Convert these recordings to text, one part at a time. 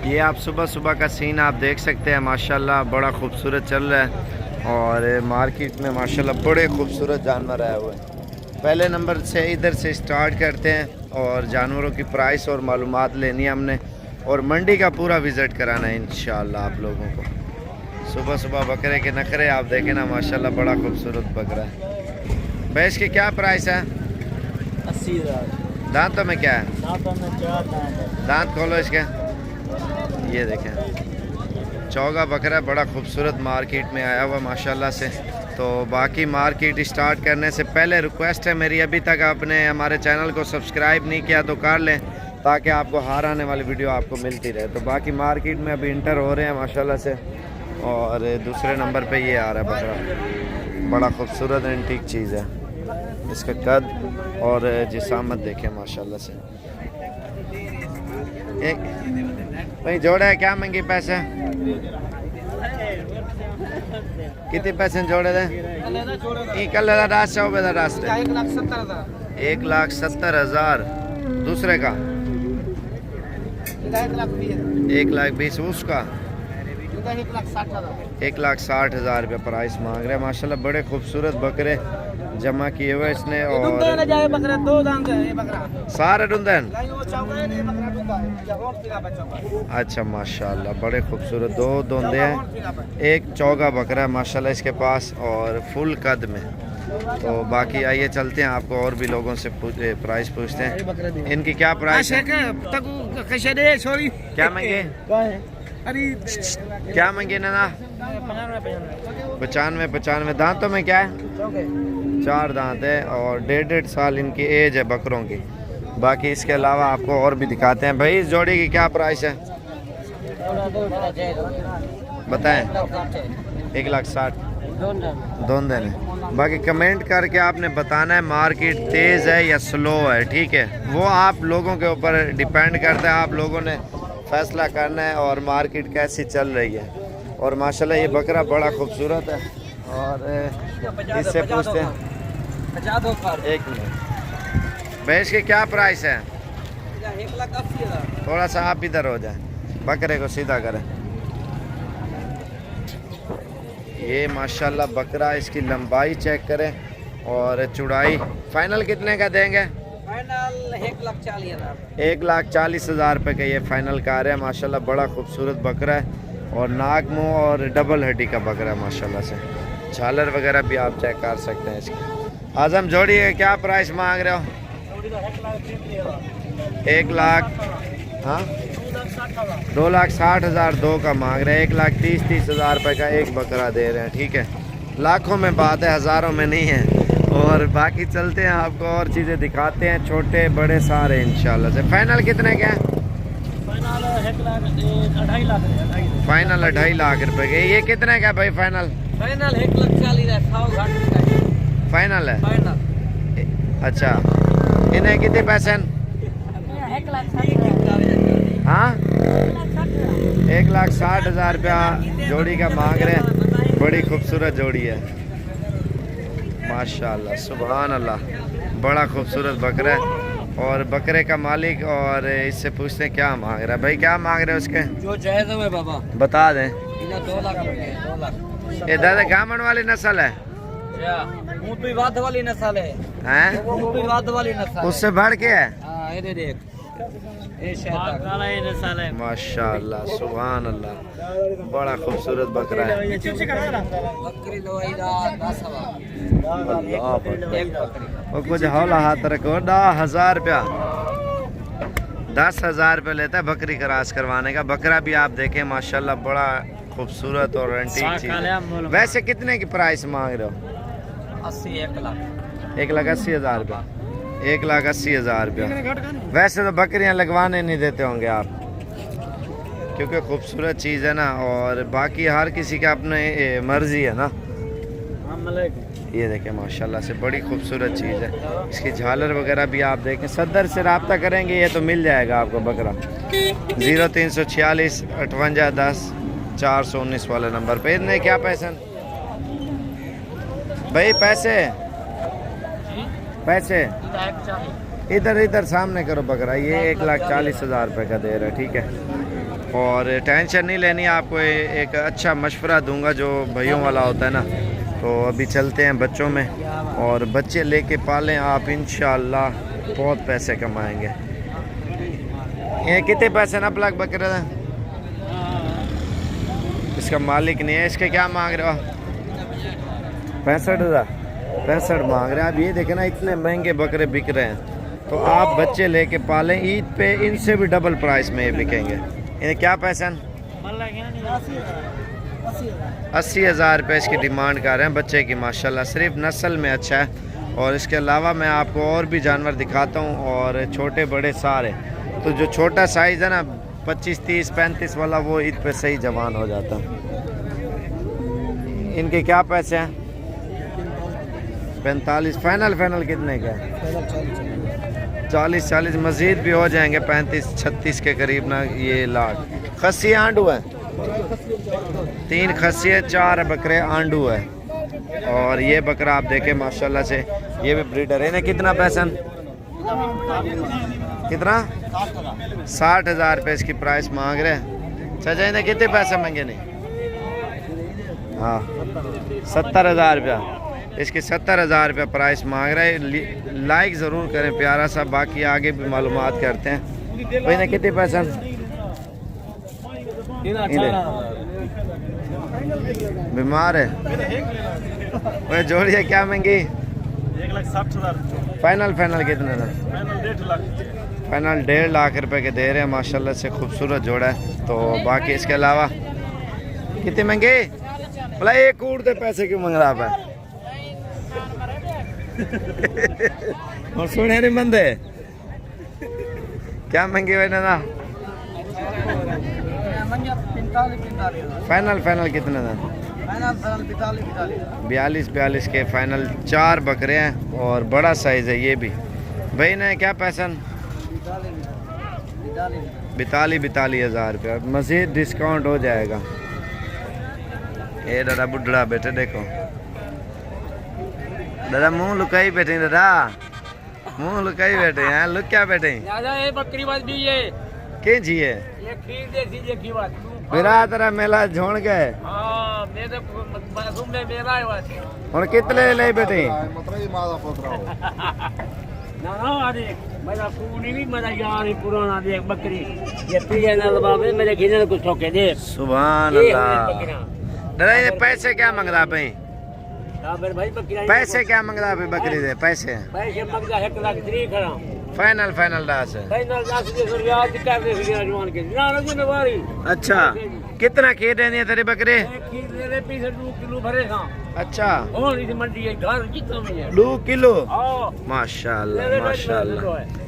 ये आप सुबह सुबह का सीन आप देख सकते हैं, माशाल्लाह बड़ा खूबसूरत चल रहा है। और मार्केट में माशाल्लाह बड़े खूबसूरत जानवर आए हुए हैं। पहले नंबर से इधर से स्टार्ट करते हैं और जानवरों की प्राइस और मालूमात लेनी है हमने, और मंडी का पूरा विज़िट कराना है इंशाल्लाह आप लोगों को। सुबह सुबह बकरे के नखरे आप देखें ना, माशाल्लाह बड़ा खूबसूरत बकरा है। भैंस की क्या प्राइस है? 80,000। दांतों में क्या है? दांतों में 4 दांत है। दांत खोलो इसके, ये देखें चौगा बकरा बड़ा खूबसूरत मार्केट में आया हुआ माशाल्लाह से। तो बाकी मार्केट स्टार्ट करने से पहले रिक्वेस्ट है मेरी, अभी तक आपने हमारे चैनल को सब्सक्राइब नहीं किया तो कर लें, ताकि आपको हर आने वाली वीडियो आपको मिलती रहे। तो बाकी मार्केट में अभी इंटर हो रहे हैं माशाल्लाह से। और दूसरे नंबर पे ये आ रहा है बकरा, बड़ा खूबसूरत एंटीक चीज़ है। इसका कद और जिसामत देखें माशाल्लाह से। एक भाई जोड़ा है, क्या मंगी पैसे? कितने पैसे जोड़े थे? कल रास्ते 1,70,000। दूसरे का 1,20,000, उसका 1,60,000 रुपये प्राइस मांग रहे हैं। माशाल्लाह बड़े खूबसूरत बकरे जमा किए हुए इसने। और सारे डुंदन, अच्छा माशाल्लाह बड़े खूबसूरत दो दोंदे हैं, एक चौगा बकरा है माशाल्लाह इसके पास और फुल कद में। तो बाकी आइए चलते हैं, आपको और भी लोगों से प्राइस पूछते हैं। इनकी क्या प्राइस है? क्या मंगे? क्या मंगे ना? 95। दांतों में क्या है? 4 दांत है और 1.5 साल इनकी एज है बकरों की। बाकी इसके अलावा आपको और भी दिखाते हैं। भाई इस जोड़ी की क्या प्राइस है बताएं? 1,60,000 दोनों देने। बाकी कमेंट करके आपने बताना है मार्केट तेज़ है या स्लो है, ठीक है? वो आप लोगों के ऊपर डिपेंड करता है, आप लोगों ने फैसला करना है और मार्केट कैसी चल रही है। और माशाल्लाह ये बकरा बड़ा खूबसूरत है। और इससे पूछते हैं, एक मिनट, भैंस की क्या प्राइस है? 1,80,000। थोड़ा सा आप इधर हो जाए, बकरे को सीधा करें। ये माशाल्लाह बकरा, इसकी लंबाई चेक करें और चौड़ाई। फाइनल कितने का देंगे? फाइनल 1,40,000। 1,40,000 रुपये का ये फाइनल का रहा है। माशाल्लाह बड़ा खूबसूरत बकरा है और नाक मुंह और डबल हड्डी का बकरा है माशाल्लाह से। झालर वगैरह भी आप चेक कर सकते हैं इसकी। आजम जोड़ी है, क्या प्राइस मांग रहे हो? 1 लाख, हाँ 2,60,000 दो का मांग रहे हैं। 1,30,000 रुपये का एक बकरा दे रहे हैं, ठीक है? लाखों में बात है, हज़ारों में नहीं है। और बाकी चलते हैं, आपको और चीज़ें दिखाते हैं, छोटे बड़े सारे इंशाल्लाह से। फाइनल कितने के? फाइनल 2.5 लाख रुपए के। ये कितने का भाई फाइनल? फाइनल 1,40,000 फाइनल है। फाइनल। अच्छा, इन्हें कितने पैसे? हाँ 1,60,000 रुपया जोड़ी का मांग रहे हैं। बड़ी खूबसूरत जोड़ी है माशाल्लाह, सुभान अल्लाह, बड़ा खूबसूरत बकरा है। और बकरे का मालिक, और इससे पूछते हैं क्या मांग रहा है। भाई क्या मांग रहे हैं उसके? जो जायज़ है बाबा बता दें। 2 लाख रुपए। 2 लाख। ये दादा गामन वाली नस्ल है? ऊँट वाली नस्ल है। हैं? ऊँट वाली नस्ल उससे बढ़ के है? हाँ, ये देख, माशाल्लाह, सुभान अल्लाह, बड़ा खूबसूरत बकरा है। बकरी वो कुछ हौला हाथ रखो। 10,000 रुपया, 10,000 रुपये लेता है बकरी क्रॉस करवाने का। बकरा भी आप देखें माशाल्लाह बड़ा खूबसूरत और एंटीक चीज़ है। वैसे कितने की प्राइस मांग रहे हो? 1 लाख। 1,80,000 रुपया। 1,80,000 रुपया। वैसे तो बकरियां लगवाने नहीं देते होंगे आप, क्योंकि खूबसूरत चीज़ है ना। और बाकी हर किसी का अपने मर्जी है ना। ये देखें माशाल्लाह से बड़ी खूबसूरत चीज़ है। इसकी झालर वगैरह भी आप देखें। सदर से रब्ता करेंगे ये तो मिल जाएगा आपको बकरा। 0346 58 10 419 वाले नंबर पे। इतने क्या पैसे भाई? पैसे इधर सामने करो बकरा। ये 1,40,000 रुपये का दे रहा है, ठीक है? और टेंशन नहीं लेनी, आपको एक अच्छा मशवरा दूंगा जो भाइयों वाला होता है ना। तो अभी चलते हैं बच्चों में, और बच्चे लेके पालें आप, इंशाल्लाह बहुत पैसे कमाएंगे। ये कितने पैसे ना प्लग बकरे हैं? इसका मालिक नहीं है। इसके क्या मांग रहे हो? 65,000 65 मांग रहे हैं। आप ये देखें ना, इतने महंगे बकरे बिक रहे हैं। तो आप बच्चे लेके पालें, ईद पे इनसे भी डबल प्राइस में ये बिकेंगे। इन्हें क्या पैसा? 80,000 रुपये इसकी डिमांड कर रहे हैं बच्चे की। माशाल्लाह सिर्फ नस्ल में अच्छा है। और इसके अलावा मैं आपको और भी जानवर दिखाता हूँ, और छोटे बड़े सारे। तो जो छोटा साइज़ है ना 25, 30, 35 वाला, वो ईद पे सही जवान हो जाता है। इनके क्या पैसे हैं? 45। फाइनल कितने का? 40 मज़ीद भी हो जाएंगे, 35-36 के करीब ना। ये लाख खस्सी आंडू है, 3 खस्सी है, 4 बकरे आंडू है। और ये बकरा आप देखें माशाल्लाह से, ये भी ब्रीडर है। इन्हें कितना पैसा? कितना? 60,000 रुपये इसकी प्राइस मांग रहे हैं। चाचा इन्हें कितने पैसे मांगे? नहीं, हाँ 70,000 रुपया इसकी 70,000 रुपया प्राइस मांग रहे हैं। लाइक ज़रूर करें प्यारा सा, बाकी आगे भी मालूमात करते हैं। भाई ने कितने पैसे? बीमार है वह जोड़िए क्या महंगी? 1,60,000। फाइनल कितने था? फाइनल 1.5 लाख रुपए के दे रहे हैं। माशाल्लाह से खूबसूरत जोड़ा है। तो बाकी इसके अलावा कितने महंगे? भला एक कूड़ते पैसे क्यों मंग रहा है? और सुने नहीं बंदे क्या महंगे हुए ना? फाइनल कितने था? 42 के फाइनल। 4 बकरे हैं और बड़ा साइज है ये भी। भाई ने क्या पैसा? 42,000 रुपया। मज़ीद डिस्काउंट हो जाएगा। ये दादा बुढ़ा बेटे देखो, दादा मुंह लुकाई बैठे, दादा मुंह लुकाई बैठे हैं। लुक क्या बैठे? ये बकरी बात भी ये के जी है? ये खीर दे दीजिए की बात। मेरा तेरा मेला झोड़ गए। हां मेरे मासूम में मेरा है बात। और कितने ले बैठे? ना अरे मेरा खूनी भी मेरा यार पुराना देख बकरी ये पिए ना बाबे मेरे घिने कुछ ठोके दे। सुभान अल्लाह। दादा ये पैसे क्या मंग रहा भाई? भाई बकरी पैसे क्या मंग रहा भाई? बकरी दे पैसे मंग रहा 1,03 खड़ा। फाइनल दास है। अच्छा कितना खीर देनी है तेरे बकरे? अच्छा 2 किलो। माशाल्लाह।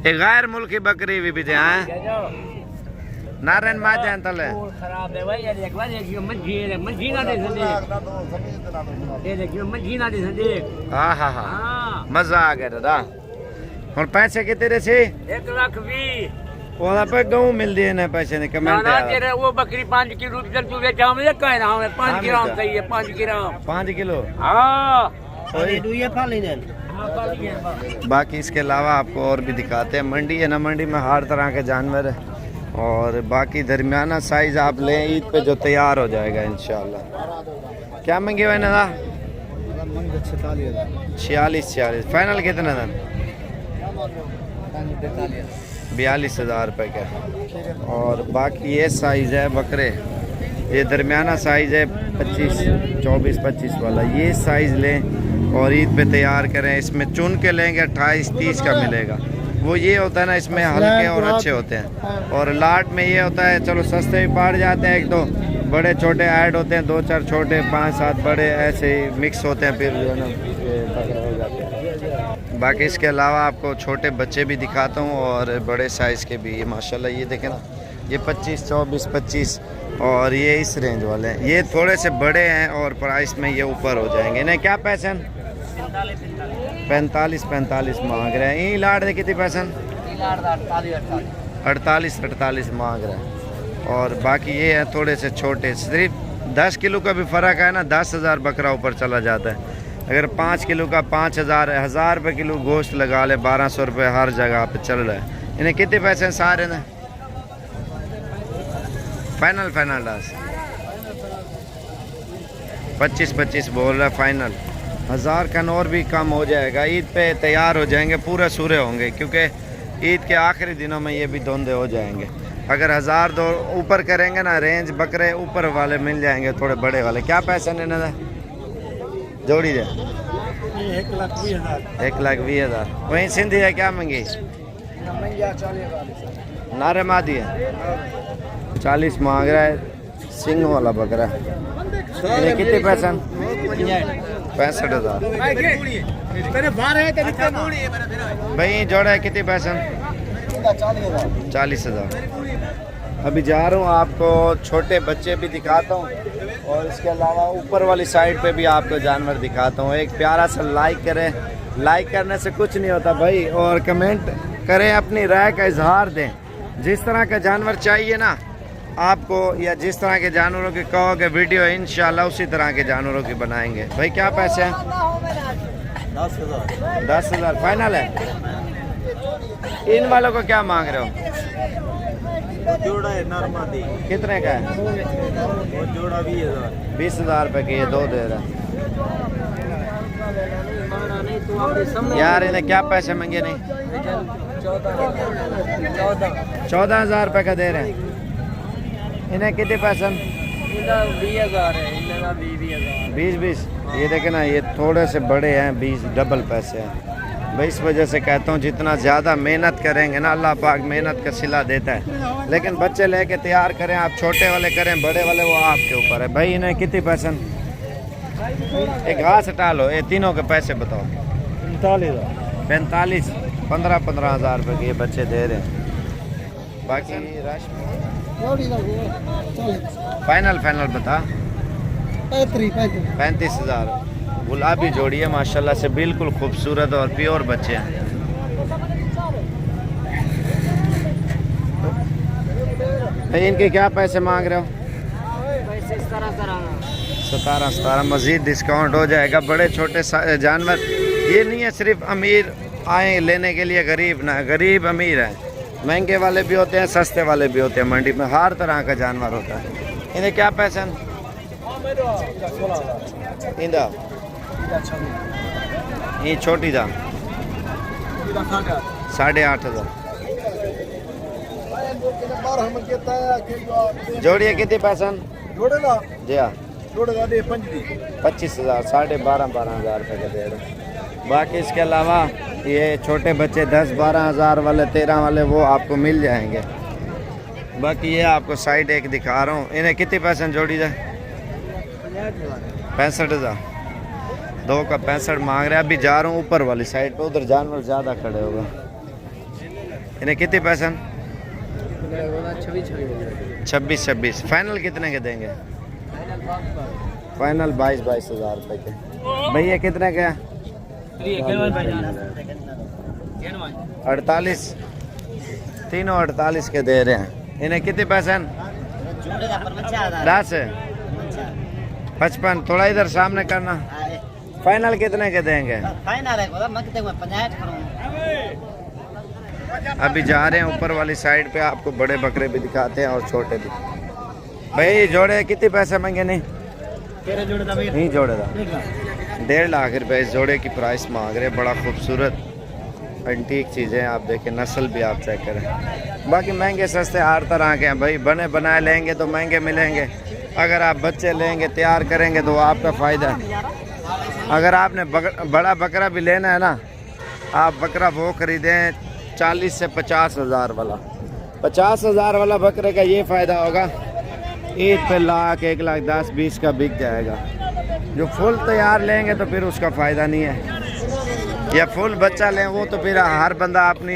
ये गैर मुल्की बकरी भी बिजे हैं नारायण माँ जान तले खराब है भाई। ये देखो देखियो मंझी ना दे संदे। हाँ मजा आ गया दादा। और पैसे कितने से? 1,20,000। वहाँ पे गाँव मिल दिए ना पैसे ने कमेंट ना वो बकरी 5 किलो तू बेचा मुझे कह रहा हूँ 5 ग्राम सही है 5 ग्राम 5 किलो। हाँ बाकी इसके अलावा आपको और भी दिखाते हैं। मंडी है ना, मंडी में हर तरह के जानवर है। और बाकी दरमियाना साइज आप लें ईद पे जो तैयार हो जाएगा इंशाल्लाह। क्या मंगे हुए ना? 46। फाइनल कितना था? 42,000 रुपये का। और बाकी ये साइज़ है बकरे, ये दरमियाना साइज़ है 24-25 वाला। ये साइज़ लें और ईद पे तैयार करें। इसमें चुन के लेंगे 28-30 का मिलेगा। वो ये होता है ना, इसमें हल्के और अच्छे होते हैं। और लाट में ये होता है चलो सस्ते भी पड़ जाते हैं, 1-2 बड़े छोटे ऐड होते हैं, 2-4 छोटे 5-7 बड़े ऐसे मिक्स होते हैं, फिर जो है ना बकरे हो जाते हैं। बाकी इसके अलावा आपको छोटे बच्चे भी दिखाता हूँ और बड़े साइज़ के भी। ये माशाल्लाह ये देखें ना, ये 25, 24, 25 और ये इस रेंज वाले हैं। ये थोड़े से बड़े हैं और प्राइस में ये ऊपर हो जाएंगे। इन्हें क्या पैसे? 45 मांग रहे हैं। यही लाट दे कितने पैसे? 48 मांग रहे हैं। और बाकी ये है थोड़े से छोटे, सिर्फ 10 किलो का भी फ़र्क है ना, 10,000 बकरा ऊपर चला जाता है। अगर 5 किलो का 5,000 1000 रुपये किलो गोश्त लगा ले, 1200 रुपये हर जगह पे चल रहा है। इन्हें कितने पैसे हैं सारे ने? फाइनल फाइनल डास 25-25 बोल रहा फाइनल। 1000 का और भी कम हो जाएगा। ईद पे तैयार हो जाएंगे, पूरे सूरे होंगे, क्योंकि ईद के आखिरी दिनों में ये भी धुंधे हो जाएंगे। अगर 1000 दो ऊपर करेंगे ना रेंज, बकरे ऊपर वाले मिल जाएंगे, थोड़े बड़े वाले। क्या पैसे ने ना जोड़ी दे? 1,20,000। वहीं सिंधी है क्या मंगी? नारे मादी है 40 मांग रहा है। सिंह वाला बकरा ये कितने पैसा? 65,000। भाई जोड़ा है कितने पैसा? 40,000। अभी जा रहा हूँ, आपको छोटे बच्चे भी दिखाता हूँ और इसके अलावा ऊपर वाली साइड पे भी आपको जानवर दिखाता हूँ। एक प्यारा सा लाइक करें, लाइक करने से कुछ नहीं होता भाई, और कमेंट करें, अपनी राय का इजहार दें। जिस तरह का जानवर चाहिए ना आपको, या जिस तरह के जानवरों की कहोगे वीडियो, इंशाल्लाह उसी तरह के जानवरों की बनाएंगे। भाई क्या पैसे हैं? 10,000 फाइनल है। इन वालों को क्या मांग रहे हो? जोड़ा है नरमादी। कितने का है? वो जोड़ा 20,000। 20,000 रुपये के ये दो दे रहा है। यार इन्हें क्या पैसे मांगे? नहीं 14,000 रुपये का दे रहे हैं। इन्हें कितने पैसे? 20,000 है, 20-20। ये देखे ना, ये थोड़े से बड़े हैं, 20 डबल पैसे हैं भाई। इस वजह से कहता हूँ जितना ज़्यादा मेहनत करेंगे ना, अल्लाह पाक मेहनत का सिला देता है। लेकिन बच्चे लेके तैयार करें आप, छोटे वाले करें बड़े वाले, वो आपके ऊपर है भाई। इन्हें कितनी पैसे? एक घास हटा लो, ये तीनों के पैसे बताओ। 45 15,000 रुपये के ये बच्चे दे रहे हैं। बाकी रश फाइनल बता। 35,000। गुलाबी जोड़ी है माशाल्लाह से, बिल्कुल खूबसूरत और प्योर बच्चे हैं। इनके क्या पैसे मांग रहे हो? 17 मज़ीद डिस्काउंट हो जाएगा। बड़े छोटे जानवर ये नहीं है सिर्फ अमीर आए लेने के लिए, गरीब ना, गरीब अमीर है। महंगे वाले भी होते हैं, सस्ते वाले भी होते हैं। मंडी में हर तरह का जानवर होता है। इन्हें क्या पैसे? इंदा ये छोटी था 8,500। जोड़िए कितने पैसा? जी हाँ 25,000। 12,500 रुपये का दे रहे। बाकी इसके अलावा ये छोटे बच्चे 10-12,000 वाले, 13 वाले, वो आपको मिल जाएंगे। बाकी ये आपको साइड एक दिखा रहा हूँ। इन्हें कितने पैसे जोड़ी जाए? 65,000। 2 का 65 मांग रहे हैं। अभी जा रहा हूँ ऊपर वाली साइड पे, उधर जानवर ज़्यादा खड़े होगा। इन्हें कितने पैसे? 26 फाइनल कितने के देंगे? फाइनल 22,000 रुपये के। भैया कितने के? 48। तीनों 48 के दे रहे हैं। इन्हें कितने पैसे? 10 55। थोड़ा इधर सामने करना। फाइनल कितने के देंगे? अभी जा रहे हैं ऊपर वाली साइड पे, आपको बड़े बकरे भी दिखाते हैं और छोटे भी। भाई जोड़े कितने पैसे मांगे? नहीं जोड़े था 1.5 लाख रुपए इस जोड़े की प्राइस मांग रहे। बड़ा खूबसूरत एंटीक चीज़ें आप देखें, नस्ल भी आप चेक करें। बाकी महंगे सस्ते हर तरह के हैं भाई। बने बनाए लेंगे तो महंगे मिलेंगे, अगर आप बच्चे लेंगे तैयार करेंगे तो आपका फ़ायदा है। अगर आपने बड़ा बकरा भी लेना है ना, आप बकरा वो ख़रीदें 40 से 50,000 वाला। 50,000 वाला बकरे का ये फ़ायदा होगा, ईद पे 1,10,20 का बिक जाएगा। जो फुल तैयार लेंगे तो फिर उसका फ़ायदा नहीं है। या फुल बच्चा लें वो तो फिर हर बंदा अपनी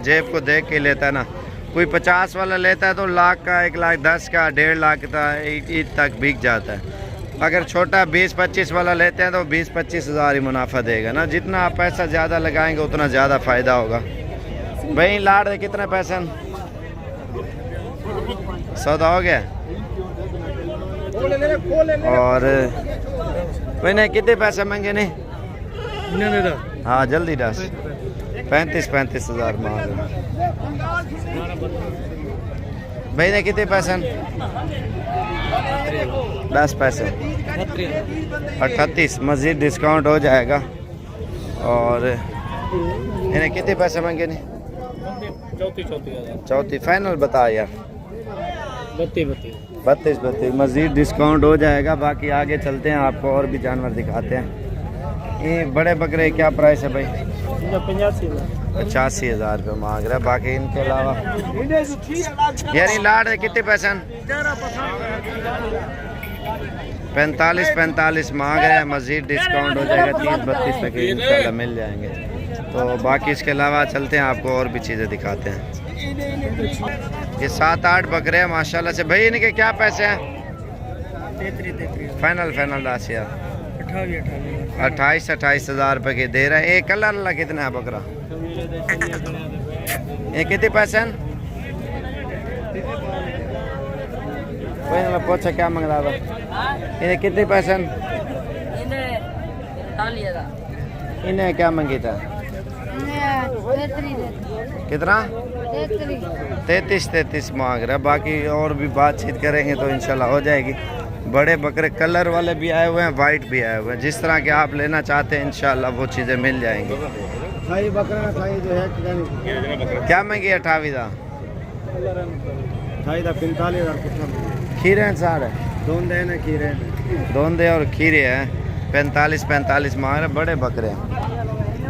जेब को देख के लेता है ना। कोई 50 वाला लेता है तो लाख का, 1,10,000 का, 1.5 लाख का ईद तक बिक जाता है। अगर छोटा 20-25 वाला लेते हैं तो 20-25 हज़ार ही मुनाफा देगा ना। जितना आप पैसा ज़्यादा लगाएंगे उतना ज़्यादा फ़ायदा होगा। भाई लाड़ दे कितने पैसे? सौदा हो गया। और मैंने कितने पैसे मांगे? नहीं हाँ जल्दी 35 हज़ार मांग। भाई ने कितने पैसे? 10 पैसे 38। मज़ीद डिस्काउंट हो जाएगा। और इन्हें कितने पैसे मांगे ने? 34 फाइनल बता यार। 32 मज़ीद डिस्काउंट हो जाएगा। बाकी आगे चलते हैं, आपको और भी जानवर दिखाते हैं। ये बड़े बकरे क्या प्राइस है भाई? 85,000 रुपये मांग रहा है। बाकी इनके अलावा यानी लाड है कितने पैसे? 45 मांग रहे हैं। मज़ीद डिस्काउंट हो जाएगा, 30-32 तक इंशाल्लाह मिल जाएंगे। तो बाकी इसके अलावा चलते हैं, आपको और भी चीज़ें दिखाते हैं। ये 7-8 बकरे हैं माशाल्लाह से। भाई इनके क्या पैसे हैं? 33 फाइनल 10 यार। 28,000 रुपये के दे रहे हैं। एक कलर वाला कितना है बकरा? ये कितने पैसे हैं? पूछा क्या मंग रहा था? इन्हें कितने पैसे हैं? इन्हें क्या मंगी था? कितना? 33 मांग रहा है। बाकी और भी बातचीत करेंगे तो इंशाल्लाह हो जाएगी। बड़े बकरे कलर वाले भी आए हुए हैं, वाइट भी आए हुए हैं। जिस तरह के आप लेना चाहते हैं इंशाल्लाह वो चीज़ें मिल जाएंगी। क्या महंगी है? 28 खीरे हैं सारे दोंदे और खीरे हैं। 45 मांग रहे, बड़े बकरे हैं।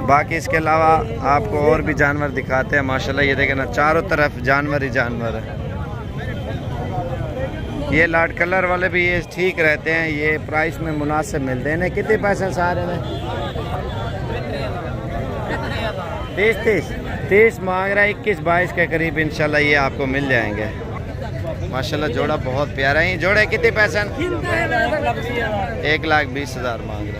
बाकी इसके अलावा आपको और भी जानवर दिखाते हैं माशाल्लाह। ये देखें ना, चारों तरफ जानवर ही जानवर है। ये लाट कलर वाले भी ये ठीक रहते हैं, ये प्राइस में मुनासिब मिलते हैं। कितने पैसे सारे में? 30 मांग रहा है। 21-22 के करीब इंशाल्लाह ये आपको मिल जाएंगे। माशाल्लाह जोड़ा बहुत प्यारा है। ये जोड़े कितने पैसे? 1,20,000 मांग रहा है।